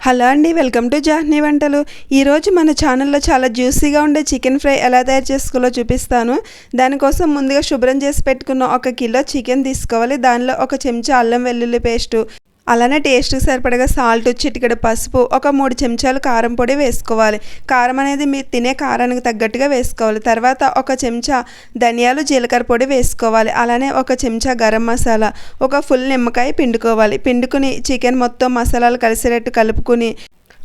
Hello అండి, welcome to జాహ్నీ వంటలు. ఈరోజు మన ఛానల్లో చాలా జ్యూసీగా ఉండే చికెన్ ఫ్రై ఎలా తయారు చేసుకోవాలో చూపిస్తాను. దానికోసం ముందుగా శుభ్రం చేసి పెట్టుకున్న 1 కిలో చికెన్ తీసుకోవాలి. దానిలో 1 చెంచా అల్లం వెల్లుల్లి పేస్టు, అలానే టేస్ట్కి సరిపడగా సాల్ట్, చిటికెడు పసుపు, 3 చెంచాలు కారం పొడి వేసుకోవాలి. కారం అనేది మీరు తినే కారానికి తగ్గట్టుగా వేసుకోవాలి. తర్వాత 1 చెంచా ధనియాలు, జీలకర్ర పొడి వేసుకోవాలి. అలానే 1 చెంచా గరం మసాలా, 1 ఫుల్ నిమ్మకాయ పిండుకోవాలి. పిండుకుని చికెన్ మొత్తం మసాలాలు కలిసేటట్టు కలుపుకుని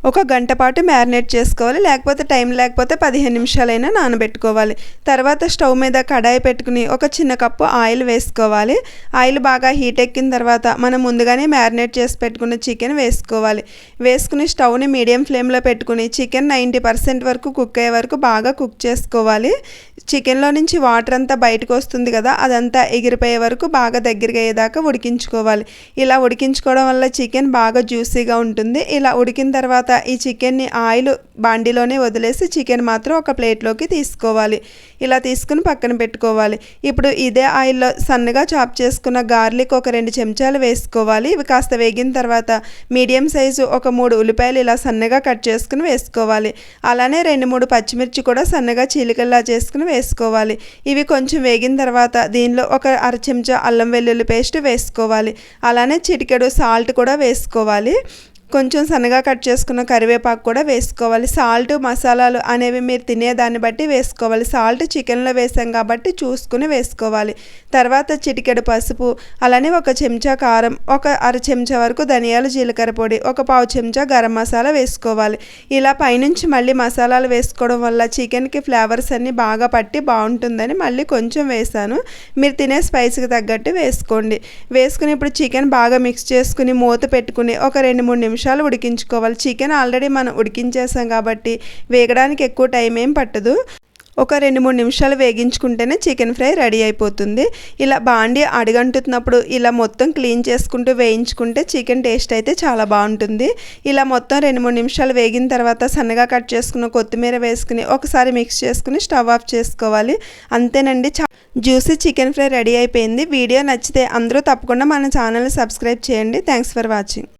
1 గంట పాటు మ్యారినేట్ చేసుకోవాలి. లేకపోతే టైం లేకపోతే 15 నిమిషాలైనా నానబెట్టుకోవాలి. తర్వాత స్టవ్ మీద కడాయి పెట్టుకుని 1 చిన్న కప్పు ఆయిల్ వేసుకోవాలి. ఆయిల్ బాగా హీట్ ఎక్కిన తర్వాత మనం ముందుగానే మ్యారినేట్ చేసి పెట్టుకున్న చికెన్ వేసుకోవాలి. వేసుకుని స్టవ్ని మీడియం ఫ్లేమ్లో పెట్టుకుని చికెన్ 90% వరకు కుక్ అయ్యే వరకు బాగా కుక్ చేసుకోవాలి. చికెన్లో నుంచి వాటర్ అంతా బయటకు వస్తుంది కదా, అదంతా ఎగిరిపోయే వరకు బాగా దగ్గరగా అయ్యేదాకా ఉడికించుకోవాలి. ఇలా ఉడికించుకోవడం వల్ల చికెన్ బాగా జ్యూసీగా ఉంటుంది. ఇలా ఉడికిన తర్వాత ఈ చికెన్ని ఆయిల్ బాండీలోనే వదిలేసి చికెన్ మాత్రం ఒక ప్లేట్లోకి తీసుకోవాలి. ఇలా తీసుకుని పక్కన పెట్టుకోవాలి. ఇప్పుడు ఇదే ఆయిల్లో సన్నగా చాప్ చేసుకున్న గార్లిక్ 2 చెంచాలు వేసుకోవాలి. ఇవి కాస్త వేగిన తర్వాత మీడియం సైజు 3 ఉల్లిపాయలు ఇలా సన్నగా కట్ చేసుకుని వేసుకోవాలి. అలానే 2-3 పచ్చిమిర్చి కూడా సన్నగా చీలికల్లా చేసుకుని వేసుకోవాలి. ఇవి కొంచెం వేగిన తర్వాత దీనిలో 1/2 చెంచా అల్లం వెల్లుల్లి పేస్ట్ వేసుకోవాలి. అలానే చిటికెడు సాల్ట్ కూడా వేసుకోవాలి. కొంచెం సన్నగా కట్ చేసుకున్న కరివేపాకు కూడా వేసుకోవాలి. సాల్ట్, మసాలాలు అనేవి మీరు తినేదాన్ని బట్టి వేసుకోవాలి. సాల్ట్ చికెన్లో వేసాం కాబట్టి చూసుకుని వేసుకోవాలి. తర్వాత చిటికెడు పసుపు, అలానే 1 చెంచా కారం, 1/2 చెంచా వరకు ధనియాలు, జీలకర్ర పొడి, 1/4 చెంచా గరం మసాలా వేసుకోవాలి. ఇలా పైనుంచి మళ్ళీ మసాలాలు వేసుకోవడం వల్ల చికెన్కి ఫ్లేవర్స్ అన్నీ బాగా పట్టి బాగుంటుందని మళ్ళీ కొంచెం వేసాను. మీరు తినే స్పైస్కి తగ్గట్టు వేసుకోండి. వేసుకుని ఇప్పుడు చికెన్ బాగా మిక్స్ చేసుకుని మూత పెట్టుకుని 2-3 నిమిషాలు ఉడికించుకోవాలి. చికెన్ ఆల్రెడీ మనం ఉడికించేసాం కాబట్టి వేగడానికి ఎక్కువ టైం ఏం పట్టదు. 2-3 నిమిషాలు వేగించుకుంటేనే చికెన్ ఫ్రై రెడీ అయిపోతుంది. ఇలా బాండి అడుగంటున్నప్పుడు ఇలా మొత్తం క్లీన్ చేసుకుంటూ వేయించుకుంటే చికెన్ టేస్ట్ అయితే చాలా బాగుంటుంది. ఇలా మొత్తం 2-3 నిమిషాలు వేగిన తర్వాత సన్నగా కట్ చేసుకున్న కొత్తిమీర వేసుకుని ఒకసారి మిక్స్ చేసుకుని స్టవ్ ఆఫ్ చేసుకోవాలి. అంతేనండి, జ్యూసీ చికెన్ ఫ్రై రెడీ అయిపోయింది. వీడియో నచ్చితే అందరూ తప్పకుండా మన ఛానల్ని సబ్స్క్రైబ్ చేయండి. Thanks for watching.